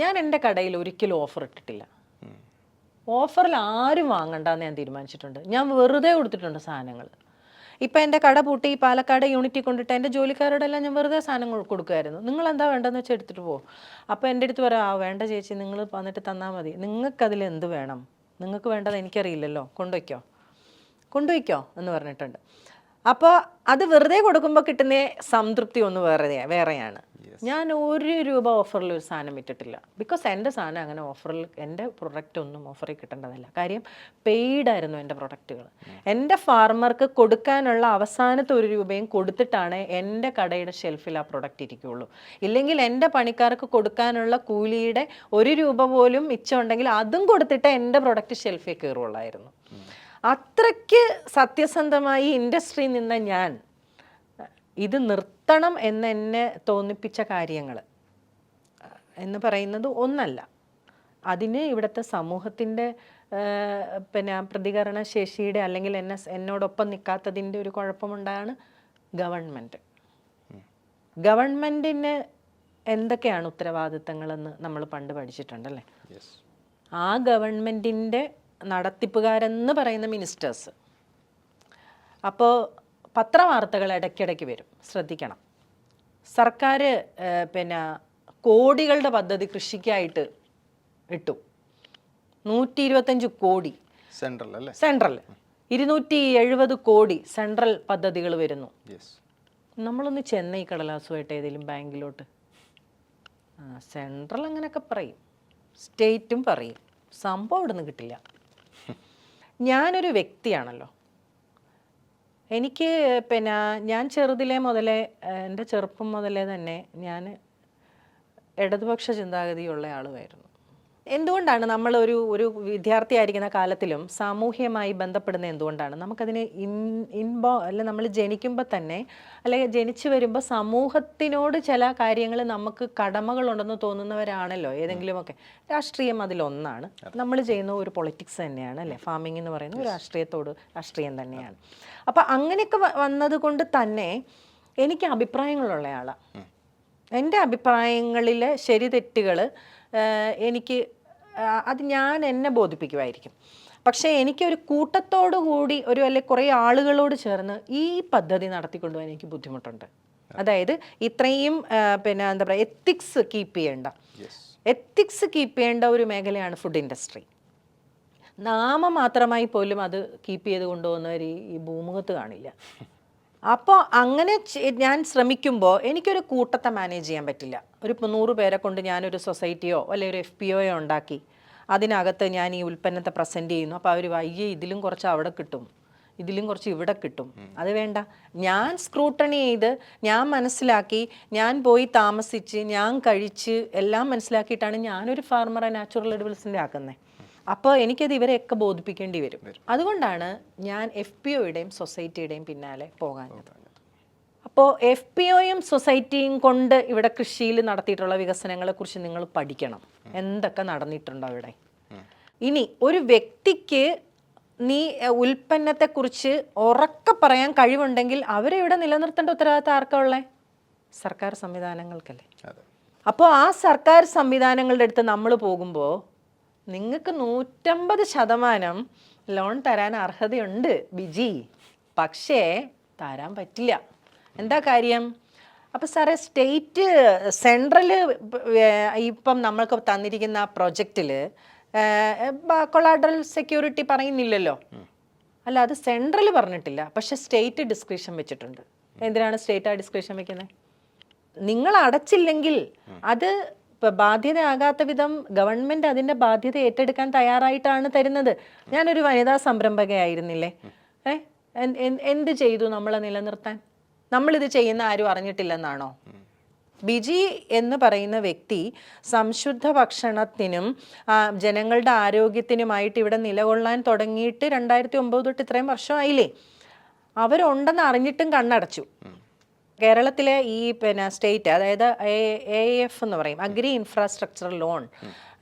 ഞാൻ എൻ്റെ കടയിൽ ഒരിക്കലും ഓഫർ ഇട്ടിട്ടില്ല. ഓഫറിൽ ആരും വാങ്ങണ്ടെന്ന് ഞാൻ തീരുമാനിച്ചിട്ടുണ്ട്. ഞാൻ വെറുതെ കൊടുത്തിട്ടുണ്ട് സാധനങ്ങൾ. ഇപ്പം എൻ്റെ കട പൂട്ടി പാലക്കാട് യൂണിറ്റിൽ കൊണ്ടിട്ട് എൻ്റെ ജോലിക്കാരോടെല്ലാം ഞാൻ വെറുതെ സാധനങ്ങൾ കൊടുക്കുമായിരുന്നു. നിങ്ങൾ എന്താ വേണ്ടതെന്ന് വെച്ചാൽ എടുത്തിട്ട് പോകും. അപ്പോൾ എൻ്റെ അടുത്ത് പറയാം, വേണ്ട ചേച്ചി, നിങ്ങൾ വന്നിട്ട് തന്നാൽ മതി, നിങ്ങൾക്കതിൽ എന്ത് വേണം, നിങ്ങൾക്ക് വേണ്ടത് എനിക്കറിയില്ലല്ലോ, കൊണ്ടുപോയിക്കോ എന്ന് പറഞ്ഞിട്ടുണ്ട്. അപ്പോൾ അത് വെറുതെ കൊടുക്കുമ്പോൾ കിട്ടുന്ന സംതൃപ്തി ഒന്ന് വേറെയാണ്. ഞാൻ ₹1 ഓഫറിൽ ഒരു സാധനം ഇട്ടിട്ടില്ല. ബിക്കോസ് എൻ്റെ സാധനം അങ്ങനെ ഓഫറിൽ, എൻ്റെ പ്രൊഡക്റ്റ് ഒന്നും ഓഫറിൽ കിട്ടേണ്ടതല്ല. കാര്യം പെയ്ഡായിരുന്നു എൻ്റെ പ്രൊഡക്റ്റുകൾ. എൻ്റെ ഫാർമർക്ക് കൊടുക്കാനുള്ള അവസാനത്തെ ₹1 കൊടുത്തിട്ടാണ് എൻ്റെ കടയുടെ ഷെൽഫിൽ ആ പ്രൊഡക്റ്റ് ഇരിക്കുകയുള്ളൂ. ഇല്ലെങ്കിൽ എൻ്റെ പണിക്കാർക്ക് കൊടുക്കാനുള്ള കൂലിയുടെ ₹1 പോലും മിച്ചമുണ്ടെങ്കിൽ അതും കൊടുത്തിട്ട് എൻ്റെ പ്രൊഡക്റ്റ് ഷെൽഫിൽ കയറുള്ളായിരുന്നു. അത്രയ്ക്ക് സത്യസന്ധമായി ഇൻഡസ്ട്രിയിൽ നിന്ന ഞാൻ ഇത് നിർത്തണം എന്നെ തോന്നിപ്പിച്ച കാര്യങ്ങൾ എന്ന് പറയുന്നത് ഒന്നല്ല. അതിന് ഇവിടുത്തെ സമൂഹത്തിൻ്റെ പ്രതികരണ ശേഷിയുടെ അല്ലെങ്കിൽ എന്നോടൊപ്പം നിൽക്കാത്തതിൻ്റെ ഒരു കുഴപ്പമുണ്ടാണ് ഗവൺമെൻറ്റിന് എന്തൊക്കെയാണ് ഉത്തരവാദിത്തങ്ങളെന്ന് നമ്മൾ പണ്ട് പഠിച്ചിട്ടുണ്ടല്ലേ. ആ ഗവൺമെൻറ്റിൻ്റെ നടത്തിപ്പുകാരെന്ന് പറയുന്ന മിനിസ്റ്റേഴ്സ്. അപ്പോൾ പത്രവാർത്തകൾ ഇടയ്ക്കിടയ്ക്ക് വരും, ശ്രദ്ധിക്കണം. സർക്കാർ കോടികളുടെ പദ്ധതി കൃഷിക്കായിട്ട് ഇട്ടു, 125 കോടി സെൻട്രൽ, 270 കോടി സെൻട്രൽ പദ്ധതികൾ വരുന്നു. നമ്മളൊന്ന് ചെന്നൈ കടലാസുമായിട്ട് ഏതെങ്കിലും ബാങ്കിലോട്ട്, സെൻട്രൽ അങ്ങനെയൊക്കെ പറയും, സ്റ്റേറ്റും പറയും, സംഭവം ഇവിടെ നിന്ന് കിട്ടില്ല. ഞാനൊരു വ്യക്തിയാണല്ലോ, എനിക്ക് ഞാൻ ചെറുതിലേ മുതലേ, എൻ്റെ ചെറുപ്പം മുതലേ തന്നെ ഞാൻ ഇടതുപക്ഷ ചിന്താഗതിയുള്ള ആളുമായിരുന്നു. എന്തുകൊണ്ടാണ് നമ്മൾ ഒരു വിദ്യാർത്ഥിയായിരിക്കുന്ന കാലത്തിലും സാമൂഹ്യമായി ബന്ധപ്പെടുന്നത്? എന്തുകൊണ്ടാണ് നമുക്കതിന് അല്ല, നമ്മൾ ജനിക്കുമ്പോൾ തന്നെ അല്ലെങ്കിൽ ജനിച്ചു വരുമ്പോൾ സമൂഹത്തിനോട് ചില കാര്യങ്ങൾ നമുക്ക് കടമകളുണ്ടെന്ന് തോന്നുന്നവരാണല്ലോ ഏതെങ്കിലുമൊക്കെ. രാഷ്ട്രീയം അതിലൊന്നാണ്. നമ്മൾ ചെയ്യുന്ന ഒരു പൊളിറ്റിക്സ് തന്നെയാണ് അല്ലേ. ഫാമിംഗ് എന്ന് പറയുന്ന ഒരു രാഷ്ട്രീയം തന്നെയാണ്. അപ്പം അങ്ങനെയൊക്കെ വന്നത് കൊണ്ട് തന്നെ എനിക്ക് അഭിപ്രായങ്ങളുള്ള ആളാണ്. എൻ്റെ അഭിപ്രായങ്ങളിൽ ശരി തെറ്റുകൾ എനിക്ക് അത് ഞാൻ എന്നെ ബോധിപ്പിക്കുമായിരിക്കും. പക്ഷേ എനിക്കൊരു കൂട്ടത്തോടു കൂടി അല്ലെങ്കിൽ കുറേ ആളുകളോട് ചേർന്ന് ഈ പദ്ധതി നടത്തിക്കൊണ്ടുപോകാൻ എനിക്ക് ബുദ്ധിമുട്ടുണ്ട്. അതായത് ഇത്രയും എന്താ പറയുക, എത്തിക്സ് കീപ്പ് ചെയ്യേണ്ട ഒരു മേഖലയാണ് ഫുഡ് ഇൻഡസ്ട്രി. നാമമാത്രമായി പോലും അത് കീപ്പ് ചെയ്ത് കൊണ്ടുപോകുന്നവർ ഈ ഭൂമുഖത്ത് കാണില്ല. അപ്പോൾ അങ്ങനെ ഞാൻ ശ്രമിക്കുമ്പോൾ എനിക്കൊരു കൂട്ടത്തെ മാനേജ് ചെയ്യാൻ പറ്റില്ല. ഒരു 100 പേരെ കൊണ്ട് ഞാനൊരു സൊസൈറ്റിയോ അല്ലെങ്കിൽ ഒരു FPOയോ ഉണ്ടാക്കി അതിനകത്ത് ഞാൻ ഈ ഉൽപ്പന്നത്തെ പ്രസൻറ്റ് ചെയ്യുന്നു. അപ്പോൾ അവർ ഇതിലും കുറച്ച് അവിടെ കിട്ടും, ഇതിലും കുറച്ച് ഇവിടെ കിട്ടും. അത് വേണ്ട. ഞാൻ സ്ക്രൂട്ടണി ചെയ്ത്, ഞാൻ മനസ്സിലാക്കി, ഞാൻ പോയി താമസിച്ച്, ഞാൻ കഴിച്ച് എല്ലാം മനസ്സിലാക്കിയിട്ടാണ് ഞാനൊരു ഫാർമറെ നാച്ചുറൽ എഡിബിൾസിൻ്റെ ആക്കുന്നത്. അപ്പോൾ എനിക്കത് ഇവരെയൊക്കെ ബോധിപ്പിക്കേണ്ടി വരും. അതുകൊണ്ടാണ് ഞാൻ FPOയുടെയും സൊസൈറ്റിയുടെയും പിന്നാലെ പോകാഞ്ഞത്. അപ്പോൾ FPOയും സൊസൈറ്റിയും കൊണ്ട് ഇവിടെ കൃഷിയിൽ നടത്തിയിട്ടുള്ള വികസനങ്ങളെക്കുറിച്ച് നിങ്ങൾ പഠിക്കണം. എന്തൊക്കെ നടന്നിട്ടുണ്ടോ അവിടെ. ഇനി ഒരു വ്യക്തിക്ക് നീ ഉൽപ്പന്നത്തെക്കുറിച്ച് ഉറക്കെ പറയാൻ കഴിവുണ്ടെങ്കിൽ അവരെ ഇവിടെ നിലനിർത്തേണ്ട ഉത്തരവാദിത്തം ആർക്കാ ഉള്ളത്? സർക്കാർ സംവിധാനങ്ങൾക്കല്ലേ. അപ്പോൾ ആ സർക്കാർ സംവിധാനങ്ങളുടെ അടുത്ത് നമ്മൾ പോകുമ്പോൾ നിങ്ങൾക്ക് 150% ലോൺ തരാൻ അർഹതയുണ്ട് ബിജി, പക്ഷേ തരാൻ പറ്റില്ല. എന്താ കാര്യം? അപ്പോൾ സാറേ, സെൻട്രൽ ഇപ്പം നമ്മൾക്ക് തന്നിരിക്കുന്ന പ്രൊജക്റ്റിൽ കൊളാട്രൽ സെക്യൂരിറ്റി പറയുന്നില്ലല്ലോ. അല്ല, അത് സെൻട്രൽ പറഞ്ഞിട്ടില്ല, പക്ഷെ സ്റ്റേറ്റ് ഡിസ്ക്രിപ്ഷൻ വെച്ചിട്ടുണ്ട്. എന്തിനാണ് സ്റ്റേറ്റ് ആ ഡിസ്ക്രിപ്ഷൻ വെക്കുന്നത്? നിങ്ങൾ അടച്ചില്ലെങ്കിൽ അത് ബാധ്യതയാകാത്ത വിധം ഗവൺമെൻറ് അതിൻ്റെ ബാധ്യത ഏറ്റെടുക്കാൻ തയ്യാറായിട്ടാണ് തരുന്നത്. ഞാനൊരു വനിതാ സംരംഭകയായിരുന്നില്ലേ, എന്ത് ചെയ്തു നമ്മളെ നിലനിർത്താൻ? നമ്മളിത് ചെയ്യുന്ന ആരും അറിഞ്ഞിട്ടില്ലെന്നാണോ? ബിജി എന്ന് പറയുന്ന വ്യക്തി സംശുദ്ധ ഭക്ഷണത്തിനും ജനങ്ങളുടെ ആരോഗ്യത്തിനുമായിട്ട് ഇവിടെ നിലകൊള്ളാൻ തുടങ്ങിയിട്ട് 2009 തൊട്ട് ഇത്രയും വർഷമായില്ലേ. അവരുണ്ടെന്ന് അറിഞ്ഞിട്ടും കണ്ണടച്ചു. കേരളത്തിലെ ഈ സ്റ്റേറ്റ്, അതായത് AIF എന്ന് പറയും, അഗ്രി ഇൻഫ്രാസ്ട്രക്ചർ ലോൺ,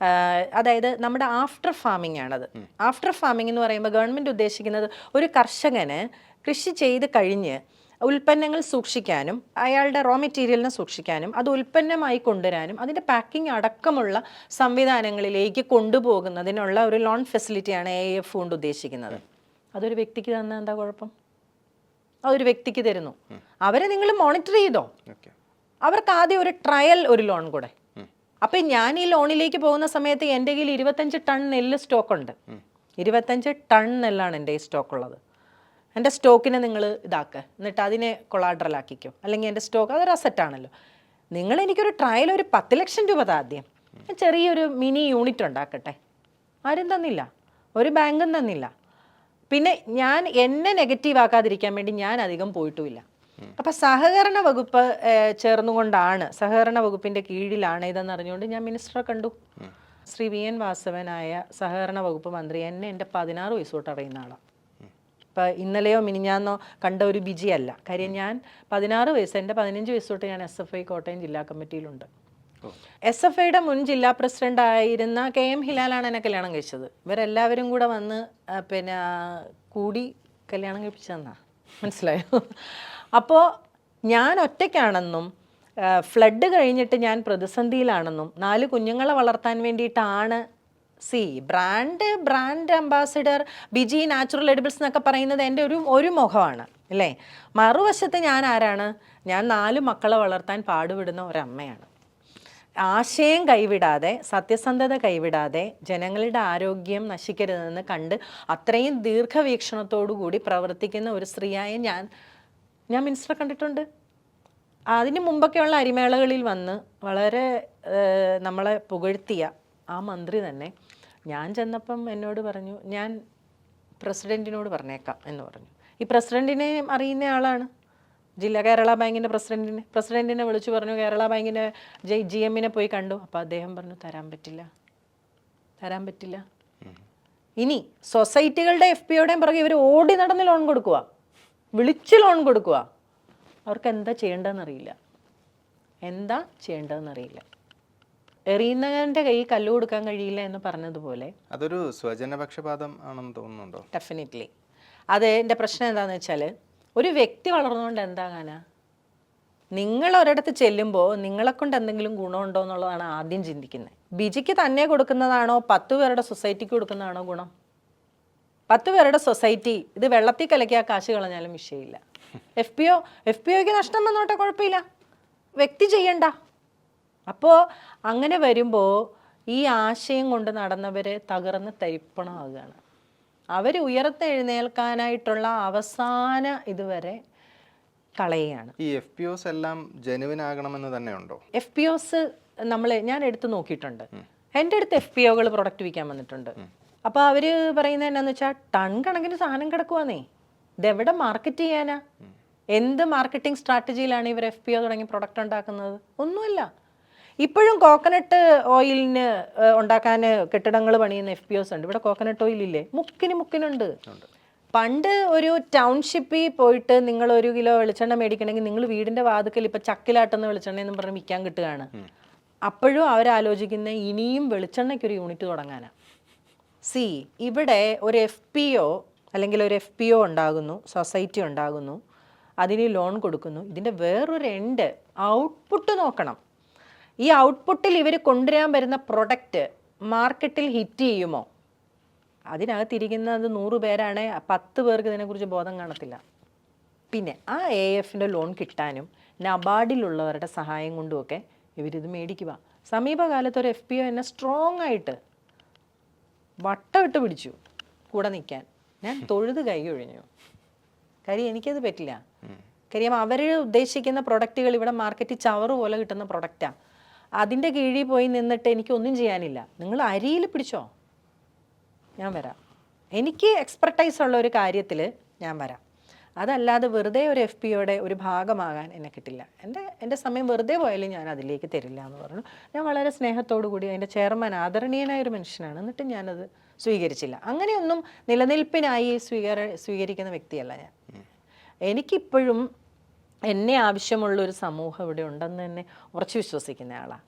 അതായത് നമ്മുടെ ആഫ്റ്റർ ഫാമിംഗ് ആണത്. ആഫ്റ്റർ ഫാമിംഗ് എന്ന് പറയുമ്പോൾ ഗവൺമെൻറ് ഉദ്ദേശിക്കുന്നത് ഒരു കർഷകന് കൃഷി ചെയ്ത് കഴിഞ്ഞ് ഉൽപ്പന്നങ്ങൾ സൂക്ഷിക്കാനും അയാളുടെ റോ മെറ്റീരിയലിനെ സൂക്ഷിക്കാനും അത് ഉൽപ്പന്നമായി കൊണ്ടുവരാനും അതിൻ്റെ പാക്കിംഗ് അടക്കമുള്ള സംവിധാനങ്ങളിലേക്ക് കൊണ്ടുപോകുന്നതിനുള്ള ഒരു ലോൺ ഫെസിലിറ്റിയാണ് AIF കൊണ്ട് ഉദ്ദേശിക്കുന്നത്. അതൊരു വ്യക്തിക്ക് തന്നാൽ എന്താ കുഴപ്പം? അതൊരു വ്യക്തിക്ക് തരുന്നു, അവരെ നിങ്ങൾ മോണിറ്റർ ചെയ്തോ. അവർക്ക് ആദ്യം ഒരു ട്രയൽ ഒരു ലോൺ കൂടെ. അപ്പം ഞാൻ ഈ ലോണിലേക്ക് പോകുന്ന സമയത്ത് എൻ്റെ കയ്യിൽ 25 ടൺ നെല്ല് സ്റ്റോക്കുണ്ട്. 25 ടൺ നെല്ലാണ് എൻ്റെ ഈ സ്റ്റോക്കുള്ളത്. എൻ്റെ സ്റ്റോക്കിനെ നിങ്ങൾ ഇതാക്കുക, എന്നിട്ട് അതിനെ കൊളാട്രലാക്കിക്കോ, അല്ലെങ്കിൽ എൻ്റെ സ്റ്റോക്ക് അതൊരു അസറ്റാണല്ലോ. നിങ്ങൾ എനിക്കൊരു ട്രയൽ ഒരു 10 ലക്ഷം രൂപ ആദ്യം, ചെറിയൊരു മിനി യൂണിറ്റ് ഉണ്ടാക്കട്ടെ. ആരും തന്നില്ല, ഒരു ബാങ്കും തന്നില്ല. പിന്നെ ഞാൻ എന്നെ നെഗറ്റീവ് ആക്കാതിരിക്കാൻ വേണ്ടി ഞാൻ അധികം പോയിട്ടുമില്ല. അപ്പം സഹകരണ വകുപ്പ് ചേർന്നുകൊണ്ടാണ്, സഹകരണ വകുപ്പിൻ്റെ കീഴിലാണ് ഇതെന്ന് അറിഞ്ഞുകൊണ്ട് ഞാൻ മിനിസ്റ്ററെ കണ്ടു. ശ്രീ VN വാസവനായ സഹകരണ വകുപ്പ് മന്ത്രി എന്നെ എൻ്റെ 16 വയസ്സ് തൊട്ട് അറിയുന്ന ആളാണ്. ഇപ്പം ഇന്നലെയോ മിനിഞ്ഞാന്നോ കണ്ട ഒരു ബിജിയല്ല. കാര്യം ഞാൻ 16 വയസ്സ്, എൻ്റെ 15 വയസ്സ് തൊട്ട് ഞാൻ SFI കോട്ടയം ജില്ലാ കമ്മിറ്റിയിലുണ്ട്. SFIയുടെ മുൻ ജില്ലാ പ്രസിഡന്റ് ആയിരുന്ന KM ഹിലാലാണ് എന്നെ കല്യാണം കഴിച്ചത്. ഇവരെല്ലാവരും കൂടെ വന്ന് പിന്നെ കൂടി കല്യാണം കഴിപ്പിച്ചതെന്നാ, മനസ്സിലായോ? അപ്പോൾ ഞാൻ ഒറ്റയ്ക്കാണെന്നും ഫ്ലഡ് കഴിഞ്ഞിട്ട് ഞാൻ പ്രതിസന്ധിയിലാണെന്നും 4 കുഞ്ഞുങ്ങളെ വളർത്താൻ വേണ്ടിയിട്ടാണ്. ബ്രാൻഡ് അംബാസിഡർ ബിജി നാച്ചുറൽ എഡിബിൾസ് എന്നൊക്കെ പറയുന്നത് എൻ്റെ ഒരു മുഖമാണ് അല്ലേ. മറുവശത്ത് ഞാൻ ആരാണ്? ഞാൻ 4 മക്കളെ വളർത്താൻ പാടുപെടുന്ന ഒരമ്മയാണ്. ആശയം കൈവിടാതെ, സത്യസന്ധത കൈവിടാതെ, ജനങ്ങളുടെ ആരോഗ്യം നശിക്കരുതെന്ന് കണ്ട് അത്രയും ദീർഘവീക്ഷണത്തോടു കൂടി പ്രവർത്തിക്കുന്ന ഒരു സ്ത്രീയായ ഞാൻ മിനിസ്റ്ററെ കണ്ടിട്ടുണ്ട്. അതിന് മുമ്പൊക്കെയുള്ള അരിമേളകളിൽ വന്ന് വളരെ നമ്മളെ പുകഴ്ത്തിയ ആ മന്ത്രി തന്നെ ഞാൻ ചെന്നപ്പം എന്നോട് പറഞ്ഞു, ഞാൻ പ്രസിഡൻറ്റിനോട് പറഞ്ഞേക്കാം എന്ന് പറഞ്ഞു. ഈ പ്രസിഡൻറ്റിനെ അറിയുന്ന ആളാണ്, കേരള ബാങ്കിൻ്റെ പ്രസിഡൻറ്റിനെ വിളിച്ചു പറഞ്ഞു, കേരള ബാങ്കിൻ്റെ GM പോയി കണ്ടു. അപ്പോൾ അദ്ദേഹം പറഞ്ഞു തരാൻ പറ്റില്ല. ഇനി സൊസൈറ്റികളുടെ FPOയുടെയും പുറകെ ഇവർ ഓടി നടന്ന് ലോൺ കൊടുക്കുക, വിളിച്ച് ലോൺ കൊടുക്കുക. അവർക്ക് എന്താ ചെയ്യേണ്ടതെന്നറിയില്ല. എറിയുന്നവൻ്റെ കൈ കല്ല് കൊടുക്കാൻ കഴിയില്ല എന്ന് പറഞ്ഞതുപോലെ അതൊരു സ്വജനപക്ഷപാതം ആണെന്ന് തോന്നുന്നുണ്ടോ? ഡെഫിനറ്റ്ലി. അത് എൻ്റെ പ്രശ്നം എന്താണെന്ന് വെച്ചാൽ, ഒരു വ്യക്തി വളർന്നുകൊണ്ട് എന്താകാനാ? നിങ്ങൾ ഒരിടത്ത് ചെല്ലുമ്പോൾ നിങ്ങളെക്കൊണ്ട് എന്തെങ്കിലും ഗുണമുണ്ടോ എന്നുള്ളതാണ് ആദ്യം ചിന്തിക്കുന്നത്. ബിജിക്ക് തന്നെ കൊടുക്കുന്നതാണോ 10 പേരുടെ സൊസൈറ്റിക്ക് കൊടുക്കുന്നതാണോ ഗുണം? 10 പേരുടെ സൊസൈറ്റി ഇത് വെള്ളത്തിൽ കലക്കി ആ കാശ് കളഞ്ഞാലും വിഷയമില്ല. FPOയ്ക്ക് നഷ്ടം വന്നോട്ടെ, കുഴപ്പമില്ല, വ്യക്തി ചെയ്യണ്ട. അപ്പോൾ അങ്ങനെ വരുമ്പോൾ ഈ ആശയം കൊണ്ട് നടന്നവർ തകർന്ന് തരിപ്പണമാകുകയാണ്. അവർ ഉയർത്തെഴുന്നേൽക്കാനായിട്ടുള്ള അവസാന ഇതുവരെ കളയുകയാണ്. ഈ FPOs എല്ലാം ജെനുവിൻ ആകണമെന്ന് തന്നെ ഉണ്ടോ? FPOs ഞാൻ എടുത്ത് നോക്കിയിട്ടുണ്ട്. എൻ്റെ അടുത്ത് FPOകൾ പ്രൊഡക്റ്റ് വിൽക്കാൻ വന്നിട്ടുണ്ട്. അപ്പോൾ അവർ പറയുന്നത് എന്നാന്ന് വെച്ചാൽ, ടൺ കണക്കിന് സാധനം കിടക്കുവാന്നേ, ഇതെവിടെ മാർക്കറ്റ് ചെയ്യാനാ? എന്ത് മാർക്കറ്റിംഗ് സ്ട്രാറ്റജിയിലാണ് ഇവർ FPO തുടങ്ങി പ്രൊഡക്റ്റ് ഉണ്ടാക്കുന്നത്? ഒന്നുമില്ല. ഇപ്പോഴും കോക്കനട്ട് ഓയിലിന് ഉണ്ടാക്കാൻ കെട്ടിടങ്ങൾ പണിയുന്ന FPOs ഉണ്ട്. ഇവിടെ കോക്കനട്ട് ഓയിൽ ഇല്ലേ? മുക്കിനുണ്ട്. പണ്ട് ഒരു ടൗൺഷിപ്പിൽ പോയിട്ട് നിങ്ങൾ 1 കിലോ വെളിച്ചെണ്ണ മേടിക്കണമെങ്കിൽ നിങ്ങൾ വീടിൻ്റെ വാതുക്കൽ ഇപ്പോൾ ചക്കിലാട്ടുന്ന വെളിച്ചെണ്ണ എന്നും പറഞ്ഞ് വിൽക്കാൻ കിട്ടുകയാണ്. അപ്പോഴും അവരാലോചിക്കുന്ന ഇനിയും വെളിച്ചെണ്ണയ്ക്കൊരു യൂണിറ്റ് തുടങ്ങാനാണ്. ഇവിടെ ഒരു FPO അല്ലെങ്കിൽ ഒരു FPO ഉണ്ടാകുന്നു, സൊസൈറ്റി ഉണ്ടാകുന്നു, അതിന് ലോൺ കൊടുക്കുന്നു. ഇതിൻ്റെ വേറൊരു എൻഡ് ഔട്ട്പുട്ട് നോക്കണം. ഈ ഔട്ട്പുട്ടിൽ ഇവർ കൊണ്ടുവരാൻ വരുന്ന പ്രൊഡക്റ്റ് മാർക്കറ്റിൽ ഹിറ്റ് ചെയ്യുമോ? അതിനകത്തിരിക്കുന്നത് 100 പേരാണ്, 10 പേർക്ക് ഇതിനെക്കുറിച്ച് ബോധം കാണത്തില്ല. പിന്നെ ആ AIFൻ്റെ ലോൺ കിട്ടാനും നബാർഡിലുള്ളവരുടെ സഹായം കൊണ്ടുമൊക്കെ ഇവരിത് മേടിക്കുക. സമീപകാലത്ത് ഒരു FPO എന്നെ സ്ട്രോങ് ആയിട്ട് വട്ടമിട്ട് പിടിച്ചു കൂടെ നിൽക്കാൻ. ഞാൻ തൊഴുത് കൈ ഒഴിഞ്ഞു. കാര്യം എനിക്കത് പറ്റില്ല. കാര്യം അവർ ഉദ്ദേശിക്കുന്ന പ്രൊഡക്റ്റുകൾ ഇവിടെ മാർക്കറ്റിൽ ചവറ് പോലെ കിട്ടുന്ന പ്രൊഡക്റ്റാണ്. അതിൻ്റെ കീഴിൽ പോയി നിന്നിട്ട് എനിക്കൊന്നും ചെയ്യാനില്ല. നിങ്ങൾ അരിയിൽ പിടിച്ചോ, ഞാൻ വരാം. എനിക്ക് എക്സ്പെർട്ടൈസ് ഉള്ള ഒരു കാര്യത്തിൽ ഞാൻ വരാം. അതല്ലാതെ വെറുതെ ഒരു FPOയുടെ ഒരു ഭാഗമാകാൻ എന്നെ കിട്ടില്ല. എൻ്റെ സമയം വെറുതെ പോയാലും ഞാൻ അതിലേക്ക് തരില്ല എന്ന് പറഞ്ഞു. ഞാൻ വളരെ സ്നേഹത്തോടു കൂടി, അതിൻ്റെ ചെയർമാൻ ആദരണീയനായ ഒരു മനുഷ്യനാണ്, എന്നിട്ട് ഞാനത് സ്വീകരിച്ചില്ല. അങ്ങനെയൊന്നും നിലനിൽപ്പിനായി സ്വീകരിക്കുന്ന വ്യക്തിയല്ല ഞാൻ. എനിക്കിപ്പോഴും എന്നെ ആവശ്യമുള്ളൊരു സമൂഹം ഇവിടെ ഉണ്ടെന്ന് തന്നെ ഉറച്ചു വിശ്വസിക്കുന്ന ആളാണ്.